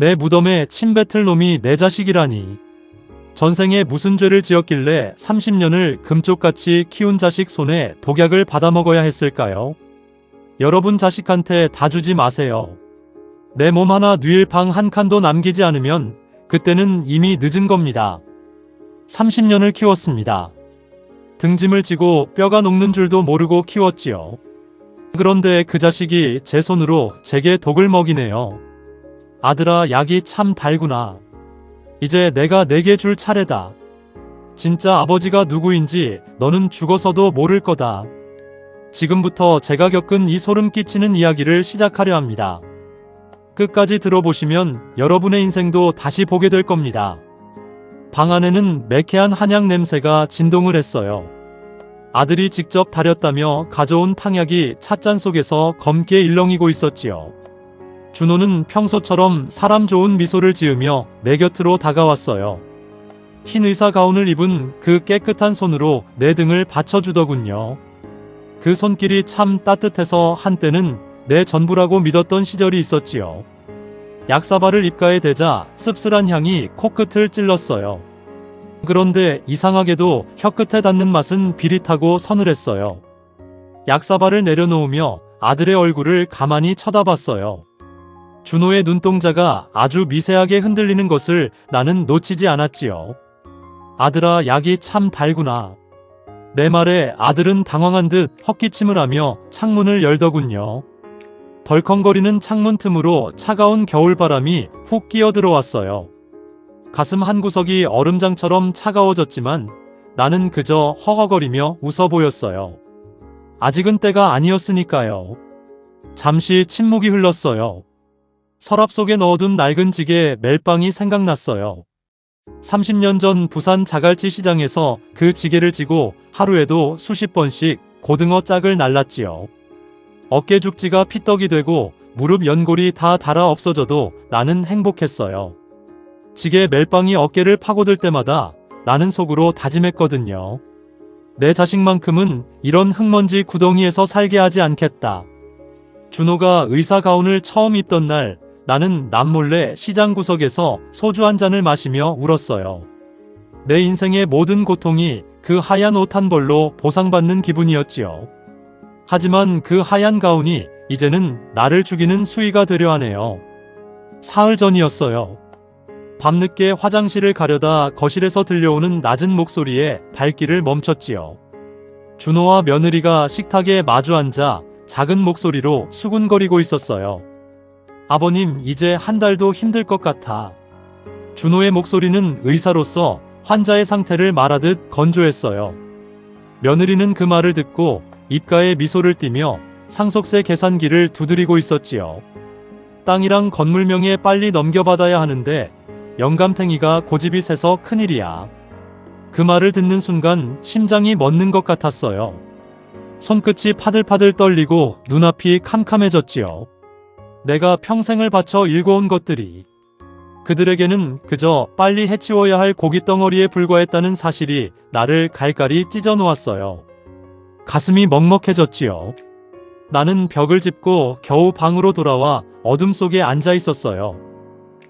내 무덤에 침 뱉을 놈이 내 자식이라니. 전생에 무슨 죄를 지었길래 30년을 금쪽같이 키운 자식 손에 독약을 받아먹어야 했을까요? 여러분 자식한테 다 주지 마세요. 내 몸 하나 뉘일 방 한 칸도 남기지 않으면 그때는 이미 늦은 겁니다. 30년을 키웠습니다. 등짐을 지고 뼈가 녹는 줄도 모르고 키웠지요. 그런데 그 자식이 제 손으로 제게 독을 먹이네요. 아들아, 약이 참 달구나. 이제 내가 내게 줄 차례다. 진짜 아버지가 누구인지 너는 죽어서도 모를 거다. 지금부터 제가 겪은 이 소름 끼치는 이야기를 시작하려 합니다. 끝까지 들어보시면 여러분의 인생도 다시 보게 될 겁니다. 방 안에는 매캐한 한약 냄새가 진동을 했어요. 아들이 직접 다렸다며 가져온 탕약이 찻잔 속에서 검게 일렁이고 있었지요. 준호는 평소처럼 사람 좋은 미소를 지으며 내 곁으로 다가왔어요. 흰 의사 가운을 입은 그 깨끗한 손으로 내 등을 받쳐주더군요. 그 손길이 참 따뜻해서 한때는 내 전부라고 믿었던 시절이 있었지요. 약사발을 입가에 대자 씁쓸한 향이 코끝을 찔렀어요. 그런데 이상하게도 혀끝에 닿는 맛은 비릿하고 서늘했어요. 약사발을 내려놓으며 아들의 얼굴을 가만히 쳐다봤어요. 준호의 눈동자가 아주 미세하게 흔들리는 것을 나는 놓치지 않았지요. 아들아, 약이 참 달구나. 내 말에 아들은 당황한 듯 헛기침을 하며 창문을 열더군요. 덜컹거리는 창문 틈으로 차가운 겨울바람이 훅 끼어들어왔어요. 가슴 한구석이 얼음장처럼 차가워졌지만 나는 그저 허허거리며 웃어 보였어요. 아직은 때가 아니었으니까요. 잠시 침묵이 흘렀어요. 서랍 속에 넣어둔 낡은 지게 멜빵이 생각났어요. 30년 전 부산 자갈치 시장에서 그 지게를 지고 하루에도 수십 번씩 고등어 짝을 날랐지요. 어깨 죽지가 피떡이 되고 무릎 연골이 다 닳아 없어져도 나는 행복했어요. 지게 멜빵이 어깨를 파고들 때마다 나는 속으로 다짐했거든요. 내 자식만큼은 이런 흙먼지 구덩이에서 살게 하지 않겠다. 준호가 의사 가운을 처음 입던 날 나는 남몰래 시장 구석에서 소주 한 잔을 마시며 울었어요. 내 인생의 모든 고통이 그 하얀 옷 한 벌로 보상받는 기분이었지요. 하지만 그 하얀 가운이 이제는 나를 죽이는 수위가 되려 하네요. 사흘 전이었어요. 밤늦게 화장실을 가려다 거실에서 들려오는 낮은 목소리에 발길을 멈췄지요. 준호와 며느리가 식탁에 마주 앉아 작은 목소리로 수군거리고 있었어요. 아버님, 이제 한 달도 힘들 것 같아. 준호의 목소리는 의사로서 환자의 상태를 말하듯 건조했어요. 며느리는 그 말을 듣고 입가에 미소를 띠며 상속세 계산기를 두드리고 있었지요. 땅이랑 건물명에 빨리 넘겨받아야 하는데 영감탱이가 고집이 세서 큰일이야. 그 말을 듣는 순간 심장이 멎는 것 같았어요. 손끝이 파들파들 떨리고 눈앞이 캄캄해졌지요. 내가 평생을 바쳐 일궈온 것들이 그들에게는 그저 빨리 해치워야 할 고깃덩어리에 불과했다는 사실이 나를 갈갈이 찢어놓았어요. 가슴이 먹먹해졌지요. 나는 벽을 짚고 겨우 방으로 돌아와 어둠 속에 앉아 있었어요.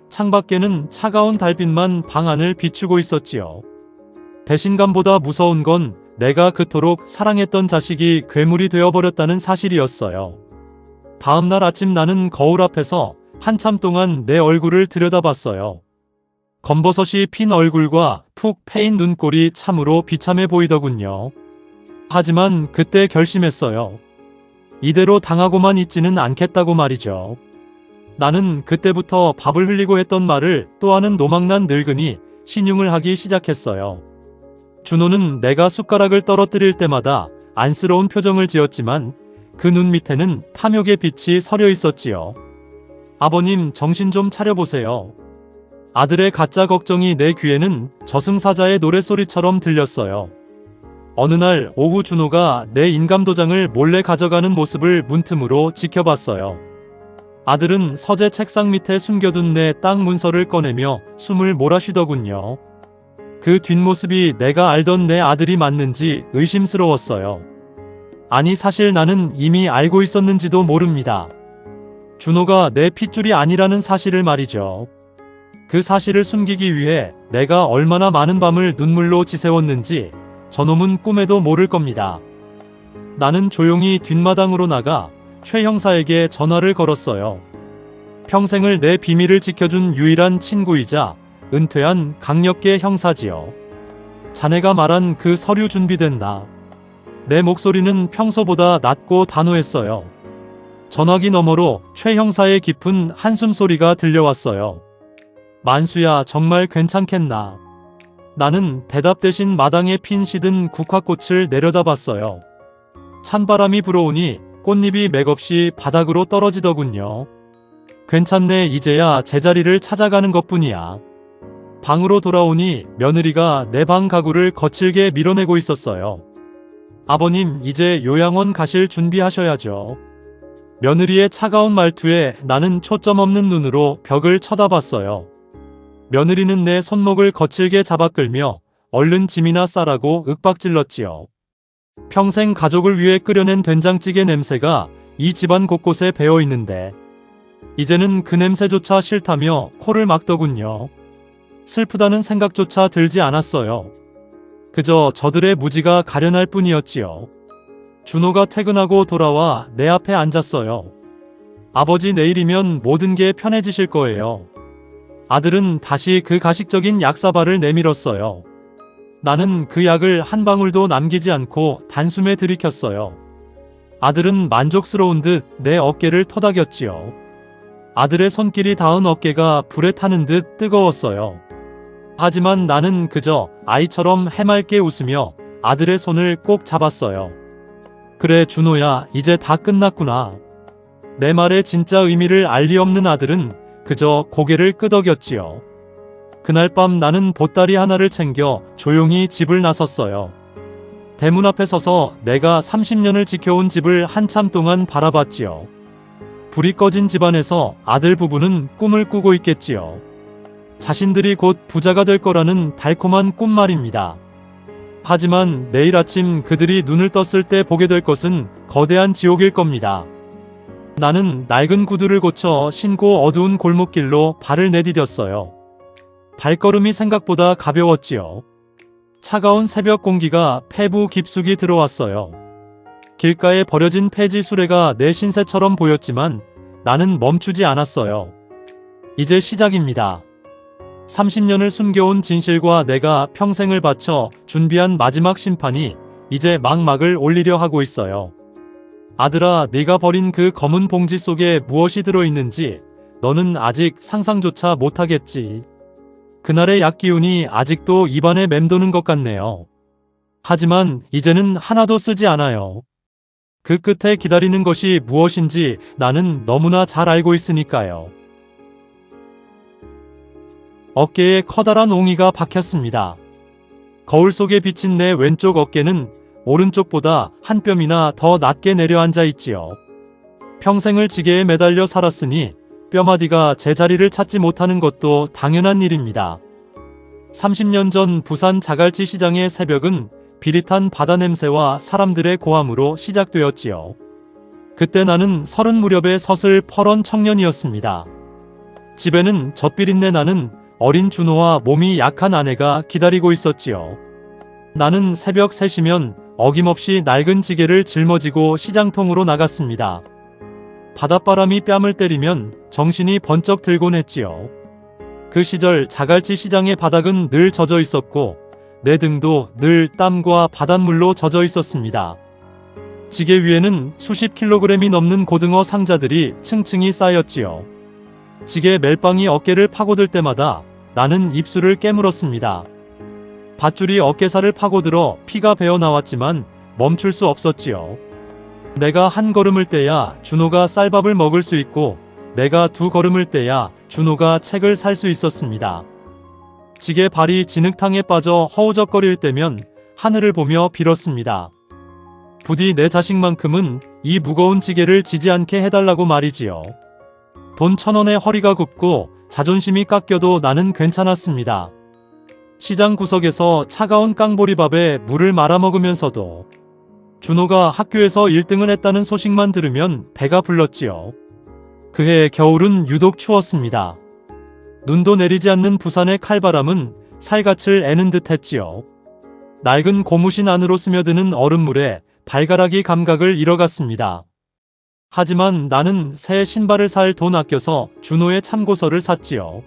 창밖에는 차가운 달빛만 방 안을 비추고 있었지요. 배신감보다 무서운 건 내가 그토록 사랑했던 자식이 괴물이 되어버렸다는 사실이었어요. 다음날 아침 나는 거울 앞에서 한참 동안 내 얼굴을 들여다봤어요. 검버섯이 핀 얼굴과 푹 패인 눈꼴이 참으로 비참해 보이더군요. 하지만 그때 결심했어요. 이대로 당하고만 있지는 않겠다고 말이죠. 나는 그때부터 밥을 흘리고 했던 말을 또 하는 노망난 늙은이 신용을 하기 시작했어요. 준호는 내가 숟가락을 떨어뜨릴 때마다 안쓰러운 표정을 지었지만 그 눈 밑에는 탐욕의 빛이 서려 있었지요. 아버님, 정신 좀 차려보세요. 아들의 가짜 걱정이 내 귀에는 저승사자의 노랫소리처럼 들렸어요. 어느 날 오후 준호가 내 인감도장을 몰래 가져가는 모습을 문틈으로 지켜봤어요. 아들은 서재 책상 밑에 숨겨둔 내 땅 문서를 꺼내며 숨을 몰아쉬더군요. 그 뒷모습이 내가 알던 내 아들이 맞는지 의심스러웠어요. 아니, 사실 나는 이미 알고 있었는지도 모릅니다. 준호가 내 핏줄이 아니라는 사실을 말이죠. 그 사실을 숨기기 위해 내가 얼마나 많은 밤을 눈물로 지새웠는지 저놈은 꿈에도 모를 겁니다. 나는 조용히 뒷마당으로 나가 최 형사에게 전화를 걸었어요. 평생을 내 비밀을 지켜준 유일한 친구이자 은퇴한 강력계 형사지요. 자네가 말한 그 서류 준비됐나? 내 목소리는 평소보다 낮고 단호했어요. 전화기 너머로 최 형사의 깊은 한숨 소리가 들려왔어요. 만수야, 정말 괜찮겠나? 나는 대답 대신 마당에 핀 시든 국화꽃을 내려다봤어요. 찬바람이 불어오니 꽃잎이 맥없이 바닥으로 떨어지더군요. 괜찮네, 이제야 제자리를 찾아가는 것뿐이야. 방으로 돌아오니 며느리가 내 방 가구를 거칠게 밀어내고 있었어요. 아버님, 이제 요양원 가실 준비하셔야죠. 며느리의 차가운 말투에 나는 초점 없는 눈으로 벽을 쳐다봤어요. 며느리는 내 손목을 거칠게 잡아 끌며 얼른 짐이나 싸라고 윽박질렀지요. 평생 가족을 위해 끓여낸 된장찌개 냄새가 이 집안 곳곳에 배어 있는데 이제는 그 냄새조차 싫다며 코를 막더군요. 슬프다는 생각조차 들지 않았어요. 그저 저들의 무지가 가련할 뿐이었지요. 준호가 퇴근하고 돌아와 내 앞에 앉았어요. 아버지, 내일이면 모든 게 편해지실 거예요. 아들은 다시 그 가식적인 약사발을 내밀었어요. 나는 그 약을 한 방울도 남기지 않고 단숨에 들이켰어요. 아들은 만족스러운 듯 내 어깨를 토닥였지요. 아들의 손길이 닿은 어깨가 불에 타는 듯 뜨거웠어요. 하지만 나는 그저 아이처럼 해맑게 웃으며 아들의 손을 꼭 잡았어요. 그래, 준호야, 이제 다 끝났구나. 내 말의 진짜 의미를 알 리 없는 아들은 그저 고개를 끄덕였지요. 그날 밤 나는 보따리 하나를 챙겨 조용히 집을 나섰어요. 대문 앞에 서서 내가 30년을 지켜온 집을 한참 동안 바라봤지요. 불이 꺼진 집안에서 아들 부부는 꿈을 꾸고 있겠지요. 자신들이 곧 부자가 될 거라는 달콤한 꿈 말입니다. 하지만 내일 아침 그들이 눈을 떴을 때 보게 될 것은 거대한 지옥일 겁니다. 나는 낡은 구두를 고쳐 신고 어두운 골목길로 발을 내디뎠어요. 발걸음이 생각보다 가벼웠지요. 차가운 새벽 공기가 폐부 깊숙이 들어왔어요. 길가에 버려진 폐지 수레가 내 신세처럼 보였지만 나는 멈추지 않았어요. 이제 시작입니다. 30년을 숨겨온 진실과 내가 평생을 바쳐 준비한 마지막 심판이 이제 막막을 올리려 하고 있어요. 아들아, 네가 버린 그 검은 봉지 속에 무엇이 들어있는지 너는 아직 상상조차 못하겠지. 그날의 약기운이 아직도 입안에 맴도는 것 같네요. 하지만 이제는 하나도 쓰지 않아요. 그 끝에 기다리는 것이 무엇인지 나는 너무나 잘 알고 있으니까요. 어깨에 커다란 옹이가 박혔습니다. 거울 속에 비친 내 왼쪽 어깨는 오른쪽보다 한 뼘이나 더 낮게 내려앉아 있지요. 평생을 지게에 매달려 살았으니 뼈마디가 제자리를 찾지 못하는 것도 당연한 일입니다. 30년 전 부산 자갈치 시장의 새벽은 비릿한 바다 냄새와 사람들의 고함으로 시작되었지요. 그때 나는 30 무렵의 서슬 퍼런 청년이었습니다. 집에는 젖비린내 나는 어린 준호와 몸이 약한 아내가 기다리고 있었지요. 나는 새벽 3시면 어김없이 낡은 지게를 짊어지고 시장통으로 나갔습니다. 바닷바람이 뺨을 때리면 정신이 번쩍 들곤 했지요. 그 시절 자갈치 시장의 바닥은 늘 젖어 있었고 내 등도 늘 땀과 바닷물로 젖어 있었습니다. 지게 위에는 수십 킬로그램이 넘는 고등어 상자들이 층층이 쌓였지요. 지게 멜빵이 어깨를 파고들 때마다 나는 입술을 깨물었습니다. 밧줄이 어깨살을 파고들어 피가 배어 나왔지만 멈출 수 없었지요. 내가 한 걸음을 떼야 준호가 쌀밥을 먹을 수 있고 내가 2걸음을 떼야 준호가 책을 살 수 있었습니다. 지게 발이 진흙탕에 빠져 허우적거릴 때면 하늘을 보며 빌었습니다. 부디 내 자식만큼은 이 무거운 지게를 지지 않게 해달라고 말이지요. 돈 1,000원에 허리가 굽고 자존심이 깎여도 나는 괜찮았습니다. 시장 구석에서 차가운 깡보리밥에 물을 말아먹으면서도 준호가 학교에서 1등을 했다는 소식만 들으면 배가 불렀지요. 그해 겨울은 유독 추웠습니다. 눈도 내리지 않는 부산의 칼바람은 살갗을 애는 듯 했지요. 낡은 고무신 안으로 스며드는 얼음물에 발가락이 감각을 잃어갔습니다. 하지만 나는 새 신발을 살 돈 아껴서 준호의 참고서를 샀지요.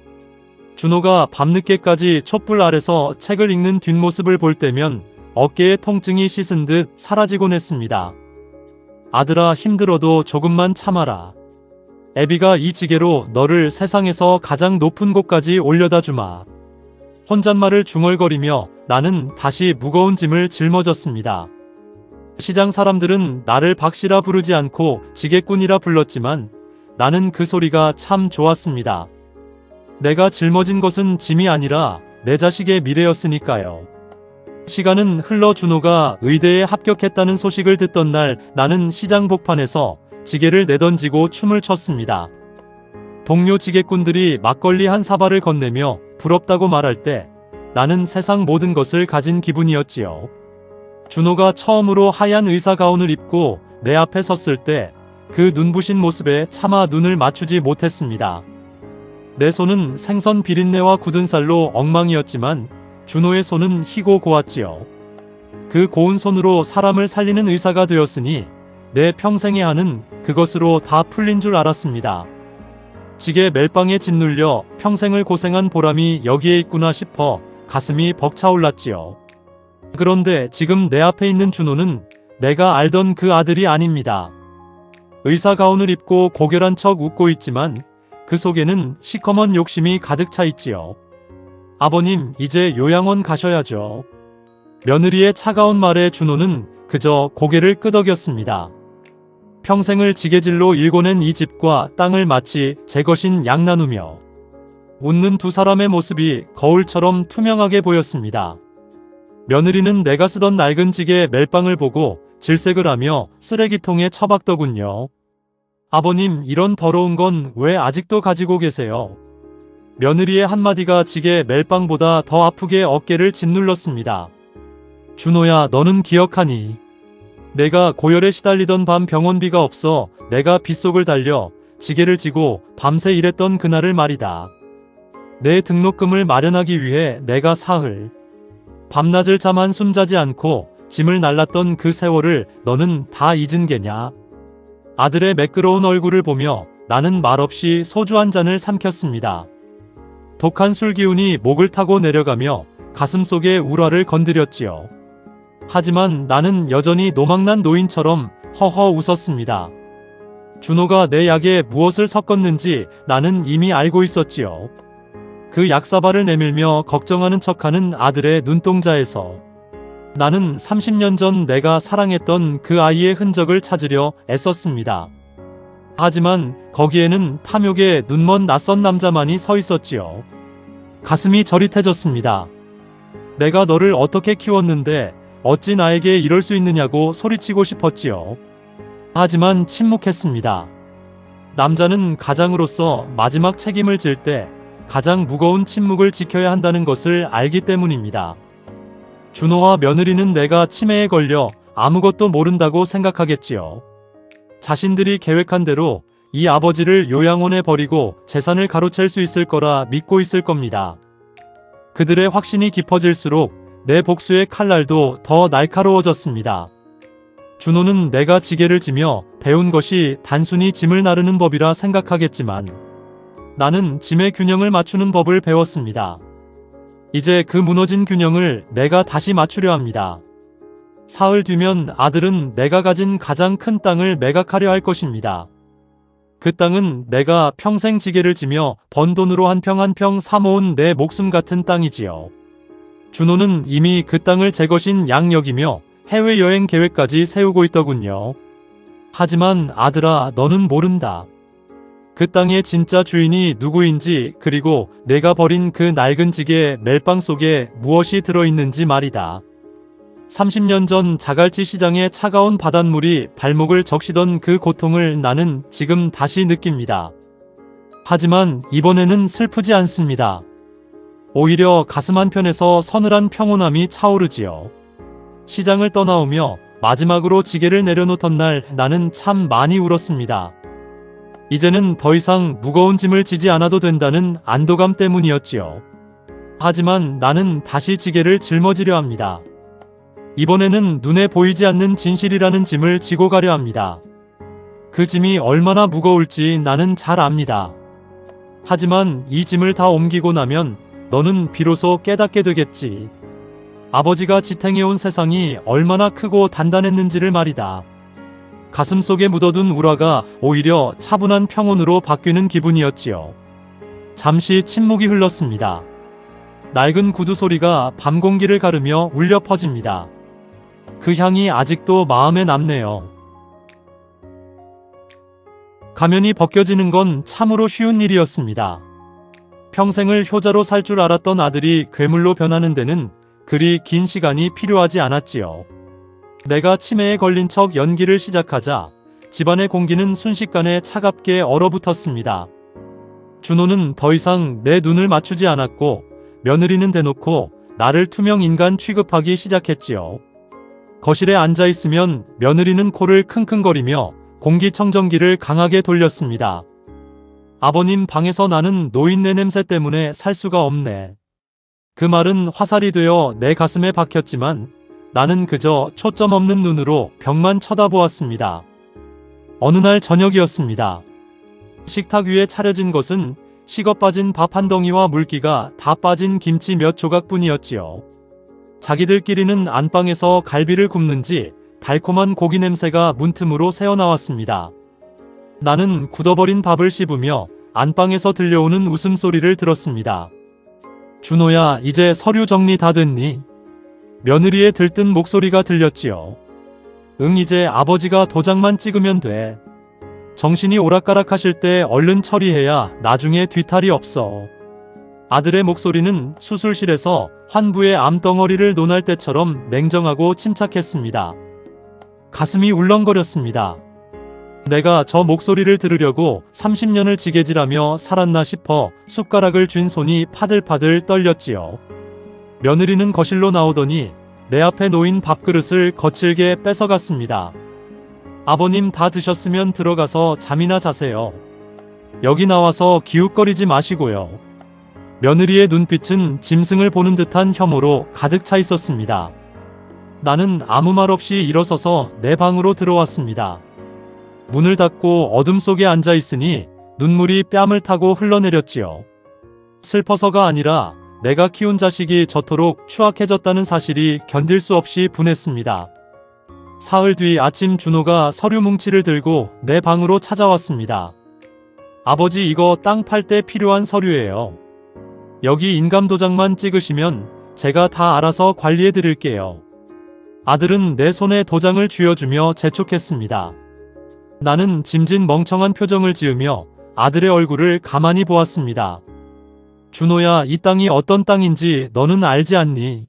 준호가 밤늦게까지 촛불 아래서 책을 읽는 뒷모습을 볼 때면 어깨의 통증이 씻은 듯 사라지곤 했습니다. 아들아, 힘들어도 조금만 참아라. 애비가 이 지게로 너를 세상에서 가장 높은 곳까지 올려다 주마. 혼잣말을 중얼거리며 나는 다시 무거운 짐을 짊어졌습니다. 시장 사람들은 나를 박씨라 부르지 않고 지게꾼이라 불렀지만 나는 그 소리가 참 좋았습니다. 내가 짊어진 것은 짐이 아니라 내 자식의 미래였으니까요. 시간은 흘러 준호가 의대에 합격했다는 소식을 듣던 날 나는 시장 복판에서 지게를 내던지고 춤을 췄습니다. 동료 지게꾼들이 막걸리 한 사발을 건네며 부럽다고 말할 때 나는 세상 모든 것을 가진 기분이었지요. 준호가 처음으로 하얀 의사 가운을 입고 내 앞에 섰을 때 그 눈부신 모습에 차마 눈을 맞추지 못했습니다. 내 손은 생선 비린내와 굳은 살로 엉망이었지만 준호의 손은 희고 고왔지요. 그 고운 손으로 사람을 살리는 의사가 되었으니 내 평생의 한은 그것으로 다 풀린 줄 알았습니다. 지게 멜빵에 짓눌려 평생을 고생한 보람이 여기에 있구나 싶어 가슴이 벅차올랐지요. 그런데 지금 내 앞에 있는 준호는 내가 알던 그 아들이 아닙니다. 의사 가운을 입고 고결한 척 웃고 있지만 그 속에는 시커먼 욕심이 가득 차 있지요. 아버님, 이제 요양원 가셔야죠. 며느리의 차가운 말에 준호는 그저 고개를 끄덕였습니다. 평생을 지게질로 일궈낸 이 집과 땅을 마치 제 것인 양 나누며 웃는 두 사람의 모습이 거울처럼 투명하게 보였습니다. 며느리는 내가 쓰던 낡은 지게 멜빵을 보고 질색을 하며 쓰레기통에 처박더군요. 아버님, 이런 더러운 건 왜 아직도 가지고 계세요? 며느리의 한마디가 지게 멜빵보다 더 아프게 어깨를 짓눌렀습니다. 준호야, 너는 기억하니? 내가 고열에 시달리던 밤 병원비가 없어 내가 빗속을 달려 지게를 지고 밤새 일했던 그날을 말이다. 내 등록금을 마련하기 위해 내가 사흘 밤낮을 잠 한숨 자지 않고 짐을 날랐던 그 세월을 너는 다 잊은 게냐? 아들의 매끄러운 얼굴을 보며 나는 말없이 소주 한 잔을 삼켰습니다. 독한 술 기운이 목을 타고 내려가며 가슴속의 울화를 건드렸지요. 하지만 나는 여전히 노망난 노인처럼 허허 웃었습니다. 준호가 내 약에 무엇을 섞었는지 나는 이미 알고 있었지요. 그 약사발을 내밀며 걱정하는 척하는 아들의 눈동자에서 나는 30년 전 내가 사랑했던 그 아이의 흔적을 찾으려 애썼습니다. 하지만 거기에는 탐욕에 눈먼 낯선 남자만이 서 있었지요. 가슴이 저릿해졌습니다. 내가 너를 어떻게 키웠는데 어찌 나에게 이럴 수 있느냐고 소리치고 싶었지요. 하지만 침묵했습니다. 남자는 가장으로서 마지막 책임을 질 때 가장 무거운 침묵을 지켜야 한다는 것을 알기 때문입니다. 준호와 며느리는 내가 치매에 걸려 아무것도 모른다고 생각하겠지요. 자신들이 계획한 대로 이 아버지를 요양원에 버리고 재산을 가로챌 수 있을 거라 믿고 있을 겁니다. 그들의 확신이 깊어질수록 내 복수의 칼날도 더 날카로워졌습니다. 준호는 내가 지게를 지며 배운 것이 단순히 짐을 나르는 법이라 생각하겠지만 나는 짐의 균형을 맞추는 법을 배웠습니다. 이제 그 무너진 균형을 내가 다시 맞추려 합니다. 사흘 뒤면 아들은 내가 가진 가장 큰 땅을 매각하려 할 것입니다. 그 땅은 내가 평생 지게를 지며 번 돈으로 한 평 한 평 사모은 내 목숨 같은 땅이지요. 준호는 이미 그 땅을 제 것인 양 여기며 해외여행 계획까지 세우고 있더군요. 하지만 아들아, 너는 모른다. 그 땅의 진짜 주인이 누구인지, 그리고 내가 버린 그 낡은 지게 멜빵 속에 무엇이 들어있는지 말이다. 30년 전 자갈치 시장의 차가운 바닷물이 발목을 적시던 그 고통을 나는 지금 다시 느낍니다. 하지만 이번에는 슬프지 않습니다. 오히려 가슴 한편에서 서늘한 평온함이 차오르지요. 시장을 떠나오며 마지막으로 지게를 내려놓던 날 나는 참 많이 울었습니다. 이제는 더 이상 무거운 짐을 지지 않아도 된다는 안도감 때문이었지요. 하지만 나는 다시 지게를 짊어지려 합니다. 이번에는 눈에 보이지 않는 진실이라는 짐을 지고 가려 합니다. 그 짐이 얼마나 무거울지 나는 잘 압니다. 하지만 이 짐을 다 옮기고 나면 너는 비로소 깨닫게 되겠지. 아버지가 지탱해온 세상이 얼마나 크고 단단했는지를 말이다. 가슴속에 묻어둔 우라가 오히려 차분한 평온으로 바뀌는 기분이었지요. 잠시 침묵이 흘렀습니다. 낡은 구두 소리가 밤 공기를 가르며 울려 퍼집니다. 그 향이 아직도 마음에 남네요. 가면이 벗겨지는 건 참으로 쉬운 일이었습니다. 평생을 효자로 살 줄 알았던 아들이 괴물로 변하는 데는 그리 긴 시간이 필요하지 않았지요. 내가 치매에 걸린 척 연기를 시작하자 집안의 공기는 순식간에 차갑게 얼어붙었습니다. 준호는 더 이상 내 눈을 맞추지 않았고 며느리는 대놓고 나를 투명 인간 취급하기 시작했지요. 거실에 앉아 있으면 며느리는 코를 킁킁거리며 공기청정기를 강하게 돌렸습니다. 아버님 방에서 나는 노인네 냄새 때문에 살 수가 없네. 그 말은 화살이 되어 내 가슴에 박혔지만 나는 그저 초점 없는 눈으로 벽만 쳐다보았습니다. 어느 날 저녁이었습니다. 식탁 위에 차려진 것은 식어 빠진 밥 한 덩이와 물기가 다 빠진 김치 몇 조각뿐이었지요. 자기들끼리는 안방에서 갈비를 굽는지 달콤한 고기 냄새가 문틈으로 새어나왔습니다. 나는 굳어버린 밥을 씹으며 안방에서 들려오는 웃음소리를 들었습니다. 준호야, 이제 서류 정리 다 됐니? 며느리의 들뜬 목소리가 들렸지요. 응, 이제 아버지가 도장만 찍으면 돼. 정신이 오락가락하실 때 얼른 처리해야 나중에 뒤탈이 없어. 아들의 목소리는 수술실에서 환부의 암덩어리를 논할 때처럼 냉정하고 침착했습니다. 가슴이 울렁거렸습니다. 내가 저 목소리를 들으려고 30년을 지게질하며 살았나 싶어 숟가락을 쥔 손이 파들파들 떨렸지요. 며느리는 거실로 나오더니 내 앞에 놓인 밥그릇을 거칠게 뺏어갔습니다. 아버님 다 드셨으면 들어가서 잠이나 자세요. 여기 나와서 기웃거리지 마시고요. 며느리의 눈빛은 짐승을 보는 듯한 혐오로 가득 차 있었습니다. 나는 아무 말 없이 일어서서 내 방으로 들어왔습니다. 문을 닫고 어둠 속에 앉아 있으니 눈물이 뺨을 타고 흘러내렸지요. 슬퍼서가 아니라 내가 키운 자식이 저토록 추악해졌다는 사실이 견딜 수 없이 분했습니다. 사흘 뒤 아침 준호가 서류 뭉치를 들고 내 방으로 찾아왔습니다. 아버지, 이거 땅 팔 때 필요한 서류예요. 여기 인감도장만 찍으시면 제가 다 알아서 관리해 드릴게요. 아들은 내 손에 도장을 쥐어주며 재촉했습니다. 나는 짐진 멍청한 표정을 지으며 아들의 얼굴을 가만히 보았습니다. 준호야, 이 땅이 어떤 땅인지 너는 알지 않니?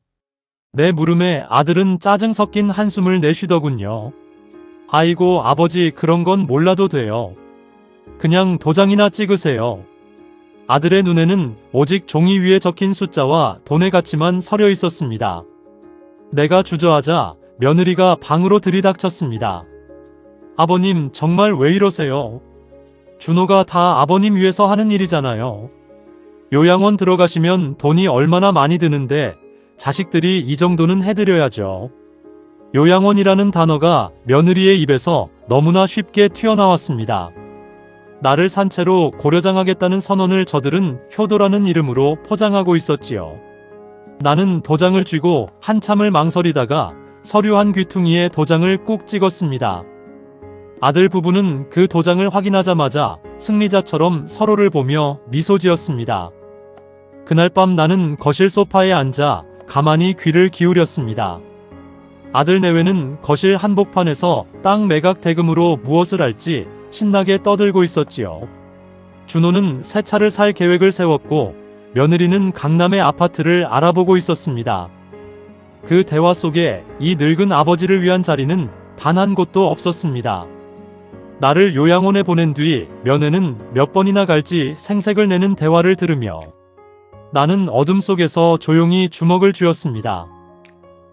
내 물음에 아들은 짜증 섞인 한숨을 내쉬더군요. 아이고 아버지, 그런 건 몰라도 돼요. 그냥 도장이나 찍으세요. 아들의 눈에는 오직 종이 위에 적힌 숫자와 돈의 가치만 서려 있었습니다. 내가 주저하자 며느리가 방으로 들이닥쳤습니다. 아버님, 정말 왜 이러세요? 준호가 다 아버님 위해서 하는 일이잖아요. 요양원 들어가시면 돈이 얼마나 많이 드는데 자식들이 이 정도는 해드려야죠. 요양원이라는 단어가 며느리의 입에서 너무나 쉽게 튀어나왔습니다. 나를 산채로 고려장하겠다는 선언을 저들은 효도라는 이름으로 포장하고 있었지요. 나는 도장을 쥐고 한참을 망설이다가 서류 한 귀퉁이에 도장을 꾹 찍었습니다. 아들 부부는 그 도장을 확인하자마자 승리자처럼 서로를 보며 미소 지었습니다. 그날 밤 나는 거실 소파에 앉아 가만히 귀를 기울였습니다. 아들 내외는 거실 한복판에서 땅 매각 대금으로 무엇을 할지 신나게 떠들고 있었지요. 준호는 새 차를 살 계획을 세웠고 며느리는 강남의 아파트를 알아보고 있었습니다. 그 대화 속에 이 늙은 아버지를 위한 자리는 단 한 곳도 없었습니다. 나를 요양원에 보낸 뒤 며느는 몇 번이나 갈지 생색을 내는 대화를 들으며 나는 어둠 속에서 조용히 주먹을 쥐었습니다.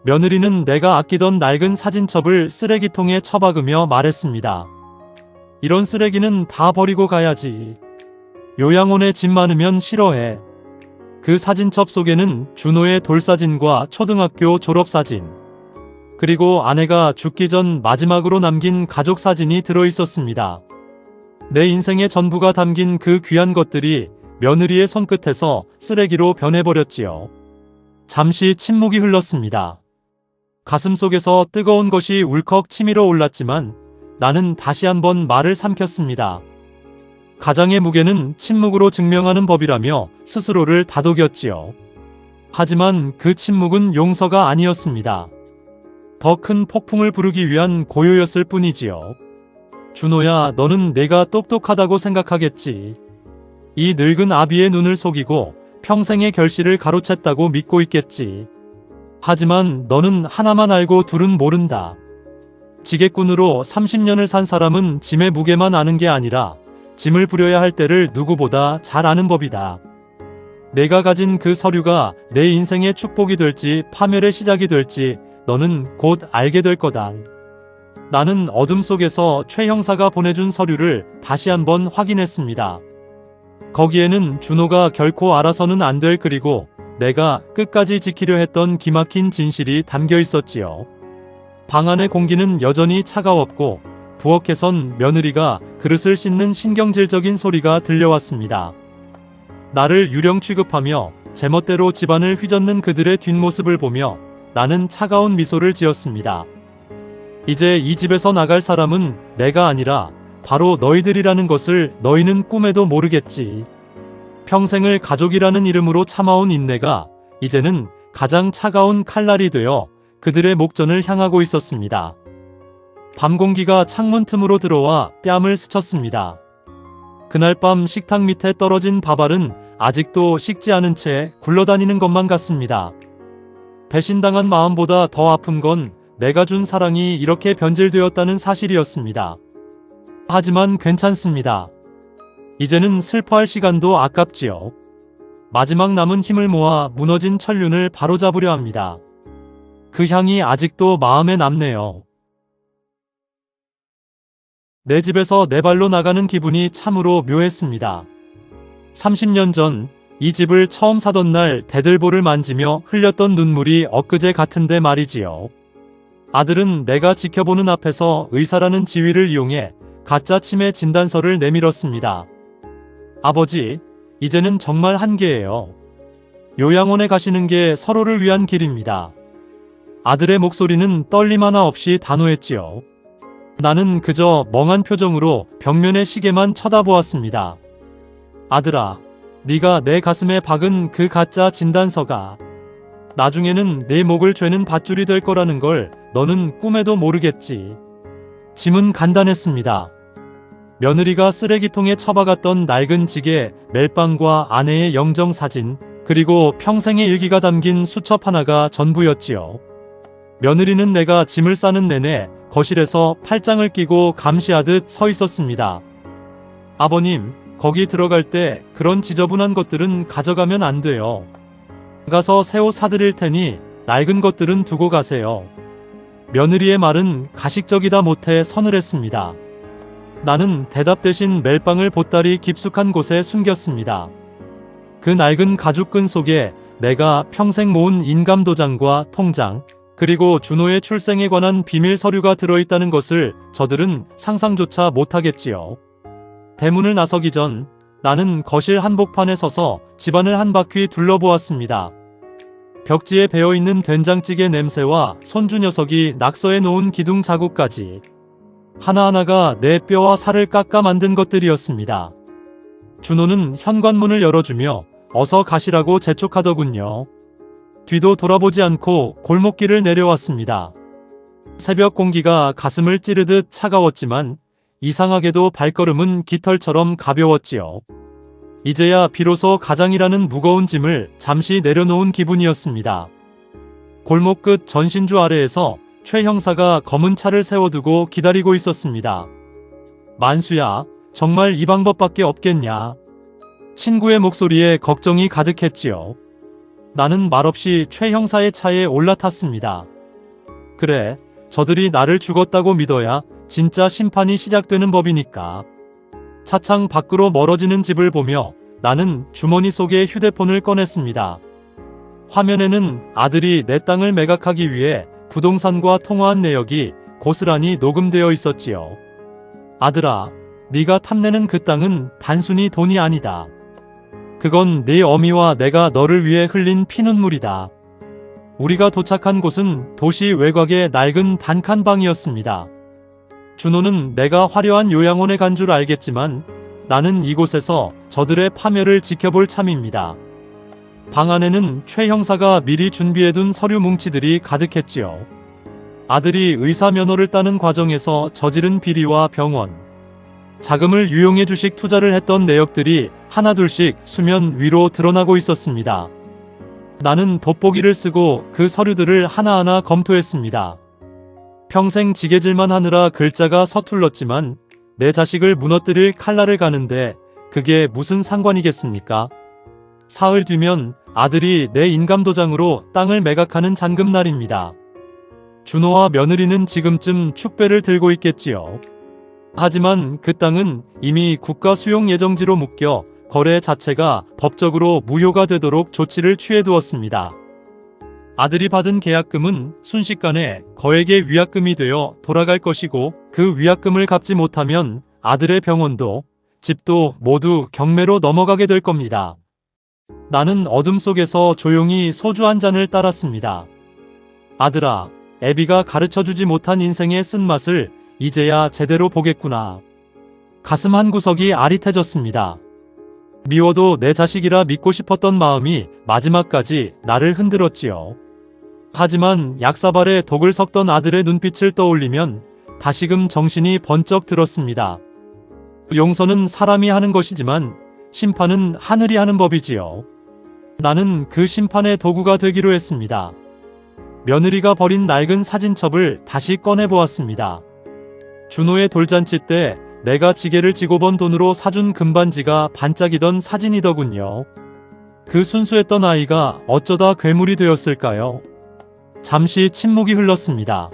며느리는 내가 아끼던 낡은 사진첩을 쓰레기통에 처박으며 말했습니다. 이런 쓰레기는 다 버리고 가야지. 요양원에 짐 많으면 싫어해. 그 사진첩 속에는 준호의 돌사진과 초등학교 졸업사진, 그리고 아내가 죽기 전 마지막으로 남긴 가족 사진이 들어 있었습니다. 내 인생의 전부가 담긴 그 귀한 것들이 며느리의 손끝에서 쓰레기로 변해버렸지요. 잠시 침묵이 흘렀습니다. 가슴속에서 뜨거운 것이 울컥 치밀어 올랐지만 나는 다시 한번 말을 삼켰습니다. 가장의 무게는 침묵으로 증명하는 법이라며 스스로를 다독였지요. 하지만 그 침묵은 용서가 아니었습니다. 더 큰 폭풍을 부르기 위한 고요였을 뿐이지요. 준호야, 너는 내가 똑똑하다고 생각하겠지. 이 늙은 아비의 눈을 속이고 평생의 결실을 가로챘다고 믿고 있겠지. 하지만 너는 하나만 알고 둘은 모른다. 지게꾼으로 30년을 산 사람은 짐의 무게만 아는 게 아니라 짐을 부려야 할 때를 누구보다 잘 아는 법이다. 내가 가진 그 서류가 내 인생의 축복이 될지 파멸의 시작이 될지 너는 곧 알게 될 거다. 나는 어둠 속에서 최 형사가 보내준 서류를 다시 한번 확인했습니다. 거기에는 준호가 결코 알아서는 안 될, 그리고 내가 끝까지 지키려 했던 기막힌 진실이 담겨 있었지요. 방 안의 공기는 여전히 차가웠고 부엌에선 며느리가 그릇을 씻는 신경질적인 소리가 들려왔습니다. 나를 유령 취급하며 제멋대로 집안을 휘젓는 그들의 뒷모습을 보며 나는 차가운 미소를 지었습니다. 이제 이 집에서 나갈 사람은 내가 아니라 바로 너희들이라는 것을 너희는 꿈에도 모르겠지. 평생을 가족이라는 이름으로 참아온 인내가 이제는 가장 차가운 칼날이 되어 그들의 목전을 향하고 있었습니다. 밤 공기가 창문 틈으로 들어와 뺨을 스쳤습니다. 그날 밤 식탁 밑에 떨어진 밥알은 아직도 식지 않은 채 굴러다니는 것만 같습니다. 배신당한 마음보다 더 아픈 건 내가 준 사랑이 이렇게 변질되었다는 사실이었습니다. 하지만 괜찮습니다. 이제는 슬퍼할 시간도 아깝지요. 마지막 남은 힘을 모아 무너진 천륜을 바로잡으려 합니다. 그 향이 아직도 마음에 남네요. 내 집에서 내 발로 나가는 기분이 참으로 묘했습니다. 30년 전 이 집을 처음 사던 날 대들보를 만지며 흘렸던 눈물이 엊그제 같은데 말이지요. 아들은 내가 지켜보는 앞에서 의사라는 지위를 이용해 가짜 치매 진단서를 내밀었습니다. 아버지, 이제는 정말 한계예요. 요양원에 가시는 게 서로를 위한 길입니다. 아들의 목소리는 떨림 하나 없이 단호했지요. 나는 그저 멍한 표정으로 벽면의 시계만 쳐다보았습니다. 아들아, 네가 내 가슴에 박은 그 가짜 진단서가 나중에는 내 목을 죄는 밧줄이 될 거라는 걸 너는 꿈에도 모르겠지. 짐은 간단했습니다. 며느리가 쓰레기통에 처박았던 낡은 지게, 멜빵과 아내의 영정사진, 그리고 평생의 일기가 담긴 수첩 하나가 전부였지요. 며느리는 내가 짐을 싸는 내내 거실에서 팔짱을 끼고 감시하듯 서 있었습니다. 아버님, 거기 들어갈 때 그런 지저분한 것들은 가져가면 안 돼요. 가서 새 옷 사드릴 테니 낡은 것들은 두고 가세요. 며느리의 말은 가식적이다 못해 서늘했습니다. 나는 대답 대신 멜빵을 보따리 깊숙한 곳에 숨겼습니다. 그 낡은 가죽끈 속에 내가 평생 모은 인감도장과 통장, 그리고 준호의 출생에 관한 비밀 서류가 들어있다는 것을 저들은 상상조차 못하겠지요. 대문을 나서기 전 나는 거실 한복판에 서서 집안을 한 바퀴 둘러보았습니다. 벽지에 배어있는 된장찌개 냄새와 손주 녀석이 낙서해 놓은 기둥 자국까지 하나하나가 내 뼈와 살을 깎아 만든 것들이었습니다. 준호는 현관문을 열어주며 어서 가시라고 재촉하더군요. 뒤도 돌아보지 않고 골목길을 내려왔습니다. 새벽 공기가 가슴을 찌르듯 차가웠지만 이상하게도 발걸음은 깃털처럼 가벼웠지요. 이제야 비로소 가장이라는 무거운 짐을 잠시 내려놓은 기분이었습니다. 골목 끝 전신주 아래에서 최 형사가 검은 차를 세워두고 기다리고 있었습니다. 만수야, 정말 이 방법밖에 없겠냐? 친구의 목소리에 걱정이 가득했지요. 나는 말없이 최 형사의 차에 올라탔습니다. 그래, 저들이 나를 죽었다고 믿어야 진짜 심판이 시작되는 법이니까. 차창 밖으로 멀어지는 집을 보며 나는 주머니 속에 휴대폰을 꺼냈습니다. 화면에는 아들이 내 땅을 매각하기 위해 부동산과 통화한 내역이 고스란히 녹음되어 있었지요. 아들아, 네가 탐내는 그 땅은 단순히 돈이 아니다. 그건 네 어미와 내가 너를 위해 흘린 피눈물이다. 우리가 도착한 곳은 도시 외곽의 낡은 단칸방이었습니다. 준호는 내가 화려한 요양원에 간 줄 알겠지만 나는 이곳에서 저들의 파멸을 지켜볼 참입니다. 방 안에는 최 형사가 미리 준비해둔 서류 뭉치들이 가득했지요. 아들이 의사 면허를 따는 과정에서 저지른 비리와 병원, 자금을 유용해 주식 투자를 했던 내역들이 하나둘씩 수면 위로 드러나고 있었습니다. 나는 돋보기를 쓰고 그 서류들을 하나하나 검토했습니다. 평생 지게질만 하느라 글자가 서툴렀지만 내 자식을 무너뜨릴 칼날을 가는데 그게 무슨 상관이겠습니까? 사흘 뒤면 아들이 내 인감도장으로 땅을 매각하는 잔금날입니다. 준호와 며느리는 지금쯤 축배를 들고 있겠지요. 하지만 그 땅은 이미 국가 수용 예정지로 묶여 거래 자체가 법적으로 무효가 되도록 조치를 취해두었습니다. 아들이 받은 계약금은 순식간에 거액의 위약금이 되어 돌아갈 것이고 그 위약금을 갚지 못하면 아들의 병원도 집도 모두 경매로 넘어가게 될 겁니다. 나는 어둠 속에서 조용히 소주 한 잔을 따랐습니다. 아들아, 애비가 가르쳐주지 못한 인생의 쓴맛을 이제야 제대로 보겠구나. 가슴 한구석이 아릿해졌습니다. 미워도 내 자식이라 믿고 싶었던 마음이 마지막까지 나를 흔들었지요. 하지만 약사발에 독을 섞던 아들의 눈빛을 떠올리면 다시금 정신이 번쩍 들었습니다. 용서는 사람이 하는 것이지만 심판은 하늘이 하는 법이지요. 나는 그 심판의 도구가 되기로 했습니다. 며느리가 버린 낡은 사진첩을 다시 꺼내보았습니다. 준호의 돌잔치 때 내가 지게를 지고 번 돈으로 사준 금반지가 반짝이던 사진이더군요. 그 순수했던 아이가 어쩌다 괴물이 되었을까요? 잠시 침묵이 흘렀습니다.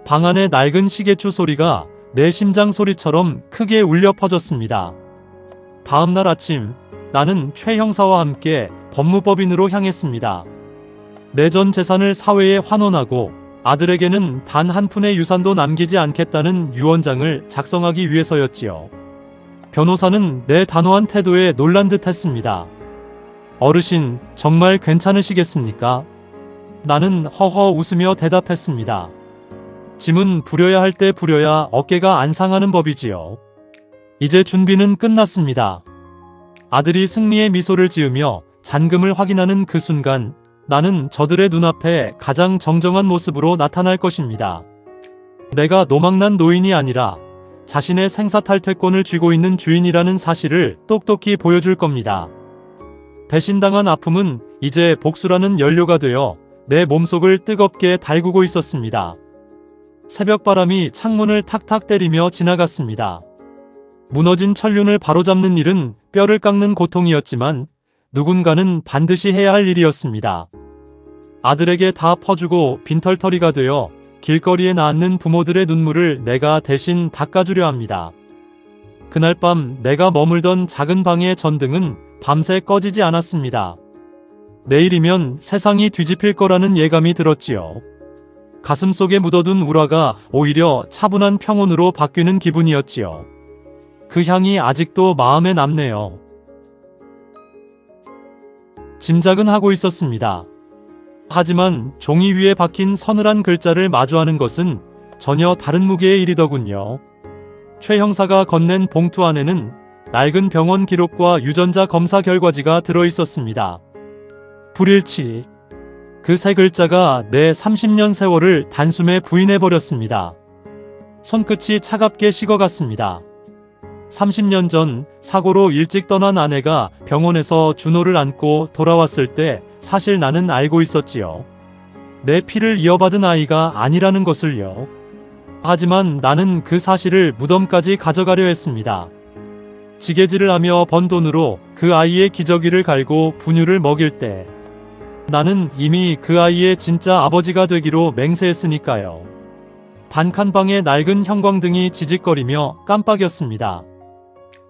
방 안의 낡은 시계추 소리가 내 심장 소리처럼 크게 울려 퍼졌습니다. 다음날 아침, 나는 최 형사와 함께 법무법인으로 향했습니다. 내 전 재산을 사회에 환원하고 아들에게는 단 한 푼의 유산도 남기지 않겠다는 유언장을 작성하기 위해서였지요. 변호사는 내 단호한 태도에 놀란 듯 했습니다. 어르신, 정말 괜찮으시겠습니까? 나는 허허 웃으며 대답했습니다. 짐은 부려야 할 때 부려야 어깨가 안 상하는 법이지요. 이제 준비는 끝났습니다. 아들이 승리의 미소를 지으며 잔금을 확인하는 그 순간 나는 저들의 눈앞에 가장 정정한 모습으로 나타날 것입니다. 내가 노망난 노인이 아니라 자신의 생사탈퇴권을 쥐고 있는 주인이라는 사실을 똑똑히 보여줄 겁니다. 배신당한 아픔은 이제 복수라는 연료가 되어 내 몸속을 뜨겁게 달구고 있었습니다. 새벽바람이 창문을 탁탁 때리며 지나갔습니다. 무너진 천륜을 바로잡는 일은 뼈를 깎는 고통이었지만 누군가는 반드시 해야 할 일이었습니다. 아들에게 다 퍼주고 빈털터리가 되어 길거리에 낳는 부모들의 눈물을 내가 대신 닦아주려 합니다. 그날 밤 내가 머물던 작은 방의 전등은 밤새 꺼지지 않았습니다. 내일이면 세상이 뒤집힐 거라는 예감이 들었지요. 가슴속에 묻어둔 우라가 오히려 차분한 평온으로 바뀌는 기분이었지요. 그 향이 아직도 마음에 남네요. 짐작은 하고 있었습니다. 하지만 종이 위에 박힌 서늘한 글자를 마주하는 것은 전혀 다른 무게의 일이더군요. 최 형사가 건넨 봉투 안에는 낡은 병원 기록과 유전자 검사 결과지가 들어있었습니다. 불일치. 그 세 글자가 내 30년 세월을 단숨에 부인해버렸습니다. 손끝이 차갑게 식어갔습니다. 30년 전 사고로 일찍 떠난 아내가 병원에서 준호를 안고 돌아왔을 때 사실 나는 알고 있었지요. 내 피를 이어받은 아이가 아니라는 것을요. 하지만 나는 그 사실을 무덤까지 가져가려 했습니다. 지게질을 하며 번 돈으로 그 아이의 기저귀를 갈고 분유를 먹일 때 나는 이미 그 아이의 진짜 아버지가 되기로 맹세했으니까요. 단칸방의 낡은 형광등이 지직거리며 깜빡였습니다.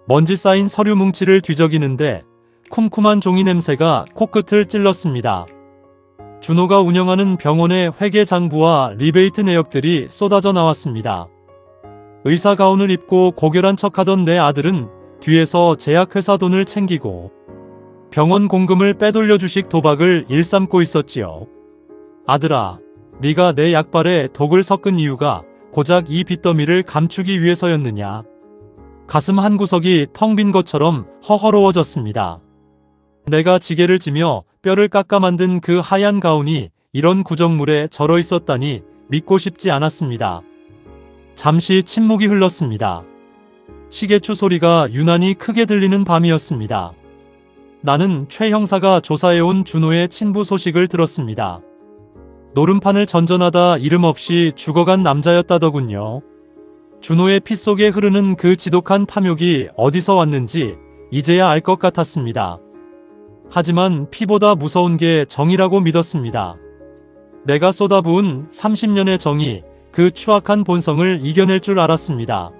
먼지 쌓인 서류 뭉치를 뒤적이는데 쿰쿰한 종이 냄새가 코끝을 찔렀습니다. 준호가 운영하는 병원의 회계 장부와 리베이트 내역들이 쏟아져 나왔습니다. 의사 가운을 입고 고결한 척하던 내 아들은 뒤에서 제약회사 돈을 챙기고 병원 공금을 빼돌려 주식 도박을 일삼고 있었지요. 아들아, 네가 내 약발에 독을 섞은 이유가 고작 이 빚더미를 감추기 위해서였느냐. 가슴 한 구석이 텅 빈 것처럼 허허로워졌습니다. 내가 지게를 지며 뼈를 깎아 만든 그 하얀 가운이 이런 구정물에 절어 있었다니 믿고 싶지 않았습니다. 잠시 침묵이 흘렀습니다. 시계추 소리가 유난히 크게 들리는 밤이었습니다. 나는 최 형사가 조사해온 준호의 친부 소식을 들었습니다. 노름판을 전전하다 이름 없이 죽어간 남자였다더군요. 준호의 피 속에 흐르는 그 지독한 탐욕이 어디서 왔는지 이제야 알 것 같았습니다. 하지만 피보다 무서운 게 정이라고 믿었습니다. 내가 쏟아부은 30년의 정이 그 추악한 본성을 이겨낼 줄 알았습니다.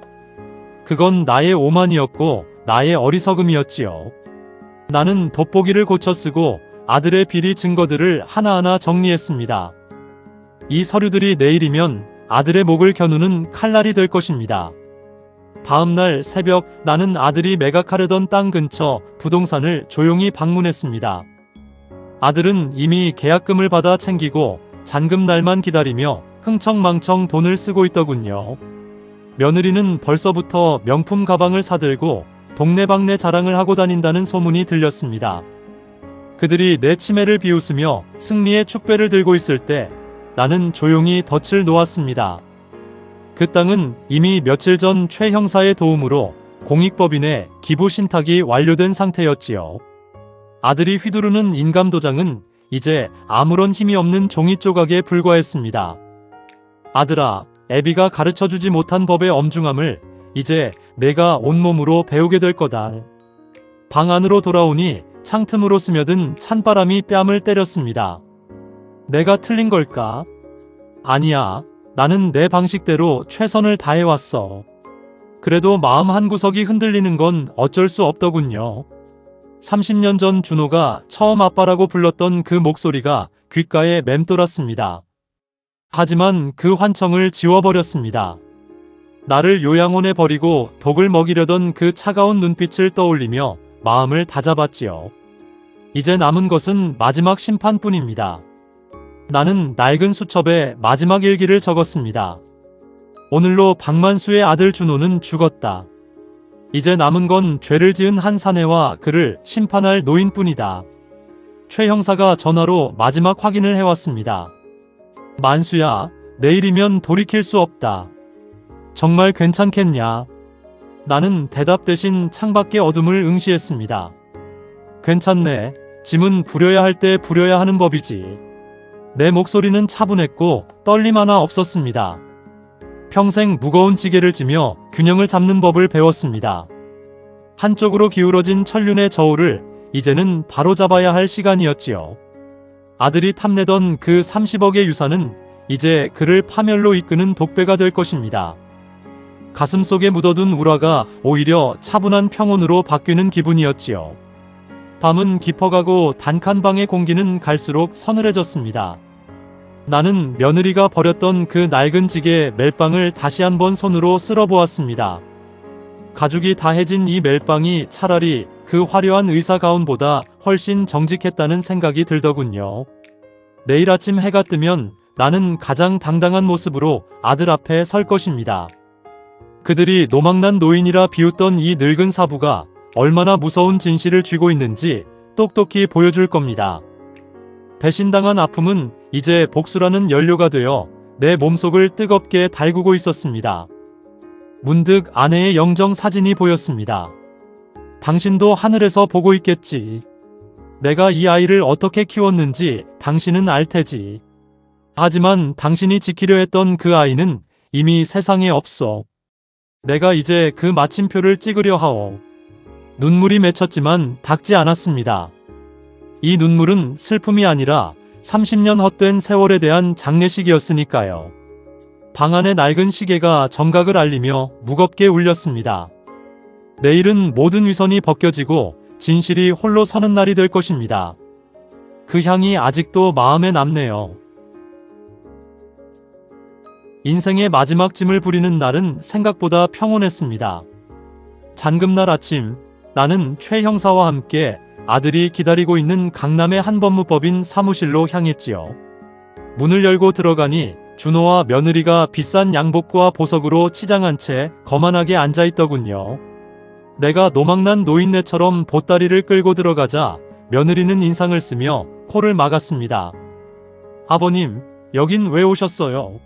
그건 나의 오만이었고 나의 어리석음이었지요. 나는 돋보기를 고쳐 쓰고 아들의 비리 증거들을 하나하나 정리했습니다. 이 서류들이 내일이면 아들의 목을 겨누는 칼날이 될 것입니다. 다음날 새벽 나는 아들이 매각하려던 땅 근처 부동산을 조용히 방문했습니다. 아들은 이미 계약금을 받아 챙기고 잔금 날만 기다리며 흥청망청 돈을 쓰고 있더군요. 며느리는 벌써부터 명품 가방을 사들고 동네방네 자랑을 하고 다닌다는 소문이 들렸습니다. 그들이 내 치매를 비웃으며 승리의 축배를 들고 있을 때 나는 조용히 덫을 놓았습니다. 그 땅은 이미 며칠 전 최 형사의 도움으로 공익법인에 기부 신탁이 완료된 상태였지요. 아들이 휘두르는 인감도장은 이제 아무런 힘이 없는 종이 조각에 불과했습니다. 아들아, 애비가 가르쳐주지 못한 법의 엄중함을 이제 내가 온몸으로 배우게 될 거다. 방 안으로 돌아오니 창틈으로 스며든 찬바람이 뺨을 때렸습니다. 내가 틀린 걸까? 아니야. 나는 내 방식대로 최선을 다해왔어. 그래도 마음 한구석이 흔들리는 건 어쩔 수 없더군요. 30년 전 준호가 처음 아빠라고 불렀던 그 목소리가 귓가에 맴돌았습니다. 하지만 그 환청을 지워버렸습니다. 나를 요양원에 버리고 독을 먹이려던 그 차가운 눈빛을 떠올리며 마음을 다잡았지요. 이제 남은 것은 마지막 심판뿐입니다. 나는 낡은 수첩에 마지막 일기를 적었습니다. 오늘로 박만수의 아들 준호는 죽었다. 이제 남은 건 죄를 지은 한 사내와 그를 심판할 노인뿐이다. 최 형사가 전화로 마지막 확인을 해왔습니다. 만수야, 내일이면 돌이킬 수 없다. 정말 괜찮겠냐? 나는 대답 대신 창밖의 어둠을 응시했습니다. 괜찮네. 짐은 부려야 할 때 부려야 하는 법이지. 내 목소리는 차분했고 떨림 하나 없었습니다. 평생 무거운 지게를 지며 균형을 잡는 법을 배웠습니다. 한쪽으로 기울어진 천륜의 저울을 이제는 바로잡아야 할 시간이었지요. 아들이 탐내던 그 30억의 유산은 이제 그를 파멸로 이끄는 독배가 될 것입니다. 가슴속에 묻어둔 울화가 오히려 차분한 평온으로 바뀌는 기분이었지요. 밤은 깊어가고 단칸방의 공기는 갈수록 서늘해졌습니다. 나는 며느리가 버렸던 그 낡은 지게 멜빵을 다시 한번 손으로 쓸어보았습니다. 가죽이 다해진 이 멜빵이 차라리 그 화려한 의사 가운보다 훨씬 정직했다는 생각이 들더군요. 내일 아침 해가 뜨면 나는 가장 당당한 모습으로 아들 앞에 설 것입니다. 그들이 노망난 노인이라 비웃던 이 늙은 사부가 얼마나 무서운 진실을 쥐고 있는지 똑똑히 보여줄 겁니다. 배신당한 아픔은 이제 복수라는 연료가 되어 내 몸속을 뜨겁게 달구고 있었습니다. 문득 아내의 영정 사진이 보였습니다. 당신도 하늘에서 보고 있겠지. 내가 이 아이를 어떻게 키웠는지 당신은 알 테지. 하지만 당신이 지키려 했던 그 아이는 이미 세상에 없어. 내가 이제 그 마침표를 찍으려 하오. 눈물이 맺혔지만 닦지 않았습니다. 이 눈물은 슬픔이 아니라 30년 헛된 세월에 대한 장례식이었으니까요. 방 안의 낡은 시계가 정각을 알리며 무겁게 울렸습니다. 내일은 모든 위선이 벗겨지고 진실이 홀로 서는 날이 될 것입니다. 그 향이 아직도 마음에 남네요. 인생의 마지막 짐을 부리는 날은 생각보다 평온했습니다. 잔금날 아침, 나는 최 형사와 함께 아들이 기다리고 있는 강남의 한 법무법인 사무실로 향했지요. 문을 열고 들어가니 준호와 며느리가 비싼 양복과 보석으로 치장한 채 거만하게 앉아있더군요. 내가 노망난 노인네처럼 보따리를 끌고 들어가자 며느리는 인상을 쓰며 코를 막았습니다. 아버님, 여긴 왜 오셨어요?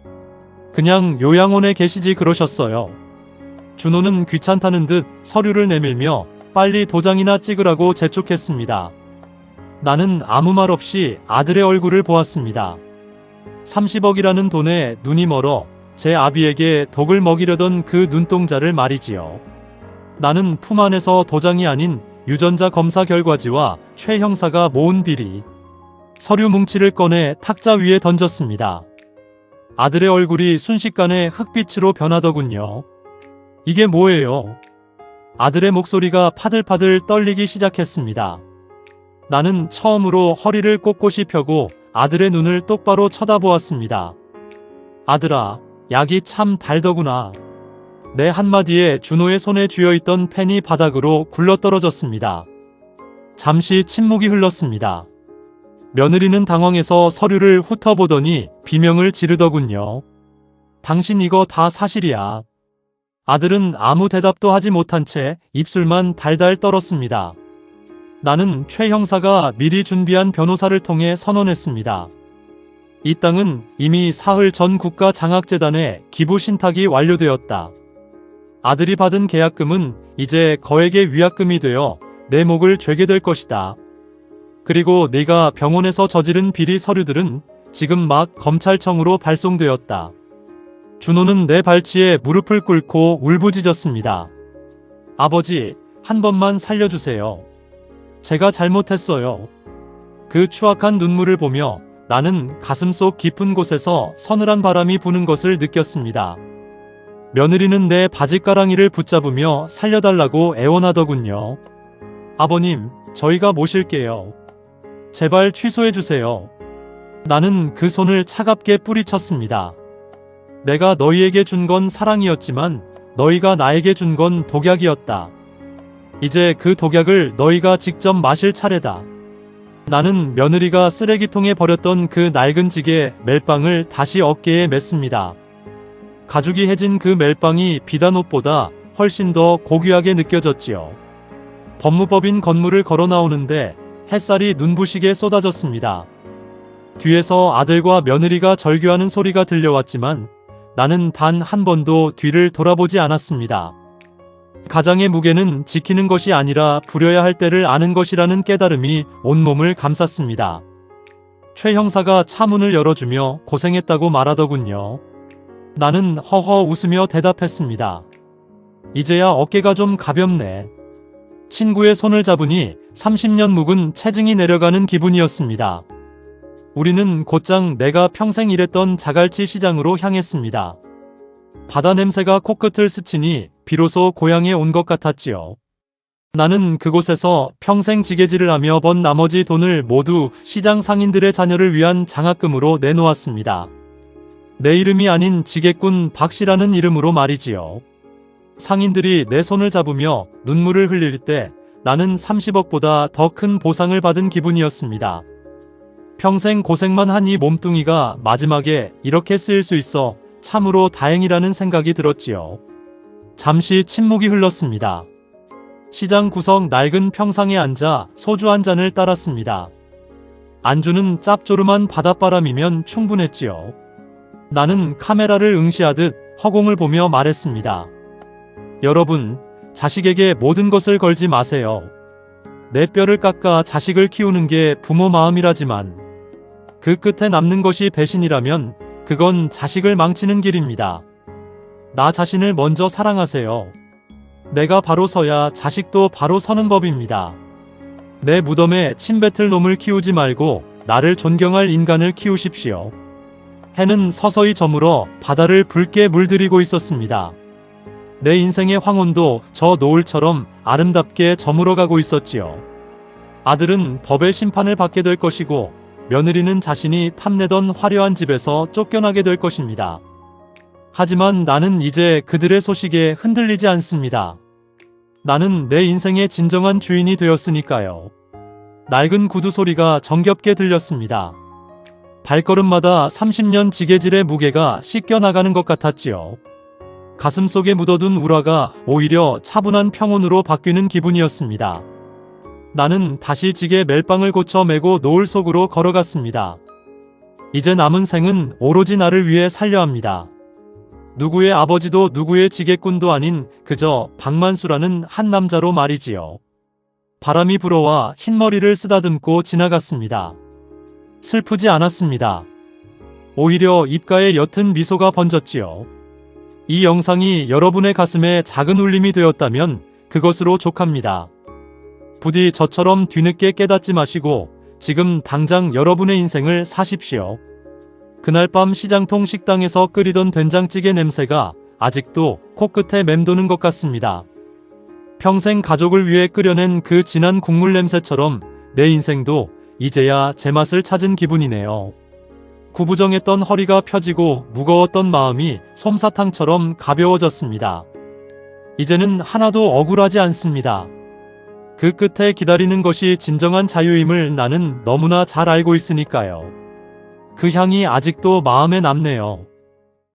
그냥 요양원에 계시지 그러셨어요. 준호는 귀찮다는 듯 서류를 내밀며 빨리 도장이나 찍으라고 재촉했습니다. 나는 아무 말 없이 아들의 얼굴을 보았습니다. 30억이라는 돈에 눈이 멀어 제 아비에게 독을 먹이려던 그 눈동자를 말이지요. 나는 품 안에서 도장이 아닌 유전자 검사 결과지와 최 형사가 모은 비리, 서류 뭉치를 꺼내 탁자 위에 던졌습니다. 아들의 얼굴이 순식간에 흑빛으로 변하더군요. 이게 뭐예요? 아들의 목소리가 파들파들 떨리기 시작했습니다. 나는 처음으로 허리를 꼿꼿이 펴고 아들의 눈을 똑바로 쳐다보았습니다. 아들아, 약이 참 달더구나. 내 한마디에 준호의 손에 쥐어있던 펜이 바닥으로 굴러떨어졌습니다. 잠시 침묵이 흘렀습니다. 며느리는 당황해서 서류를 훑어보더니 비명을 지르더군요. 당신 이거 다 사실이야. 아들은 아무 대답도 하지 못한 채 입술만 달달 떨었습니다. 나는 최 형사가 미리 준비한 변호사를 통해 선언했습니다. 이 땅은 이미 사흘 전 국가장학재단에 기부 신탁이 완료되었다. 아들이 받은 계약금은 이제 거액의 위약금이 되어 내 목을 죄게 될 것이다. 그리고 네가 병원에서 저지른 비리 서류들은 지금 막 검찰청으로 발송되었다. 준호는 내 발치에 무릎을 꿇고 울부짖었습니다. 아버지, 한 번만 살려주세요. 제가 잘못했어요. 그 추악한 눈물을 보며 나는 가슴속 깊은 곳에서 서늘한 바람이 부는 것을 느꼈습니다. 며느리는 내 바짓가랑이를 붙잡으며 살려달라고 애원하더군요. 아버님, 저희가 모실게요. 제발 취소해주세요. 나는 그 손을 차갑게 뿌리쳤습니다. 내가 너희에게 준 건 사랑이었지만 너희가 나에게 준 건 독약이었다. 이제 그 독약을 너희가 직접 마실 차례다. 나는 며느리가 쓰레기통에 버렸던 그 낡은 지게 멜빵을 다시 어깨에 맸습니다. 가죽이 해진 그 멜빵이 비단 옷보다 훨씬 더 고귀하게 느껴졌지요. 법무법인 건물을 걸어 나오는데 햇살이 눈부시게 쏟아졌습니다. 뒤에서 아들과 며느리가 절규하는 소리가 들려왔지만 나는 단 한 번도 뒤를 돌아보지 않았습니다. 가장의 무게는 지키는 것이 아니라 부려야 할 때를 아는 것이라는 깨달음이 온몸을 감쌌습니다. 최 형사가 차문을 열어주며 고생했다고 말하더군요. 나는 허허 웃으며 대답했습니다. 이제야 어깨가 좀 가볍네. 친구의 손을 잡으니 30년 묵은 체증이 내려가는 기분이었습니다. 우리는 곧장 내가 평생 일했던 자갈치 시장으로 향했습니다. 바다 냄새가 코끝을 스치니 비로소 고향에 온 것 같았지요. 나는 그곳에서 평생 지게질을 하며 번 나머지 돈을 모두 시장 상인들의 자녀를 위한 장학금으로 내놓았습니다. 내 이름이 아닌 지게꾼 박씨라는 이름으로 말이지요. 상인들이 내 손을 잡으며 눈물을 흘릴 때 나는 30억보다 더 큰 보상을 받은 기분이었습니다. 평생 고생만 한 이 몸뚱이가 마지막에 이렇게 쓰일 수 있어 참으로 다행이라는 생각이 들었지요. 잠시 침묵이 흘렀습니다. 시장 구석 낡은 평상에 앉아 소주 한 잔을 따랐습니다. 안주는 짭조름한 바닷바람이면 충분했지요. 나는 카메라를 응시하듯 허공을 보며 말했습니다. 여러분, 자식에게 모든 것을 걸지 마세요. 내 뼈를 깎아 자식을 키우는 게 부모 마음이라지만 그 끝에 남는 것이 배신이라면 그건 자식을 망치는 길입니다. 나 자신을 먼저 사랑하세요. 내가 바로 서야 자식도 바로 서는 법입니다. 내 무덤에 침 뱉을 놈을 키우지 말고 나를 존경할 인간을 키우십시오. 해는 서서히 저물어 바다를 붉게 물들이고 있었습니다. 내 인생의 황혼도 저 노을처럼 아름답게 저물어가고 있었지요. 아들은 법의 심판을 받게 될 것이고 며느리는 자신이 탐내던 화려한 집에서 쫓겨나게 될 것입니다. 하지만 나는 이제 그들의 소식에 흔들리지 않습니다. 나는 내 인생의 진정한 주인이 되었으니까요. 낡은 구두 소리가 정겹게 들렸습니다. 발걸음마다 30년 지게질의 무게가 씻겨나가는 것 같았지요. 가슴속에 묻어둔 우라가 오히려 차분한 평온으로 바뀌는 기분이었습니다. 나는 다시 지게 멜빵을 고쳐 메고 노을 속으로 걸어갔습니다. 이제 남은 생은 오로지 나를 위해 살려 합니다. 누구의 아버지도 누구의 지게꾼도 아닌 그저 박만수라는 한 남자로 말이지요. 바람이 불어와 흰머리를 쓰다듬고 지나갔습니다. 슬프지 않았습니다. 오히려 입가에 옅은 미소가 번졌지요. 이 영상이 여러분의 가슴에 작은 울림이 되었다면 그것으로 족합니다. 부디 저처럼 뒤늦게 깨닫지 마시고 지금 당장 여러분의 인생을 사십시오. 그날 밤 시장통 식당에서 끓이던 된장찌개 냄새가 아직도 코끝에 맴도는 것 같습니다. 평생 가족을 위해 끓여낸 그 진한 국물 냄새처럼 내 인생도 이제야 제맛을 찾은 기분이네요. 구부정했던 허리가 펴지고 무거웠던 마음이 솜사탕처럼 가벼워졌습니다. 이제는 하나도 억울하지 않습니다. 그 끝에 기다리는 것이 진정한 자유임을 나는 너무나 잘 알고 있으니까요. 그 향이 아직도 마음에 남네요.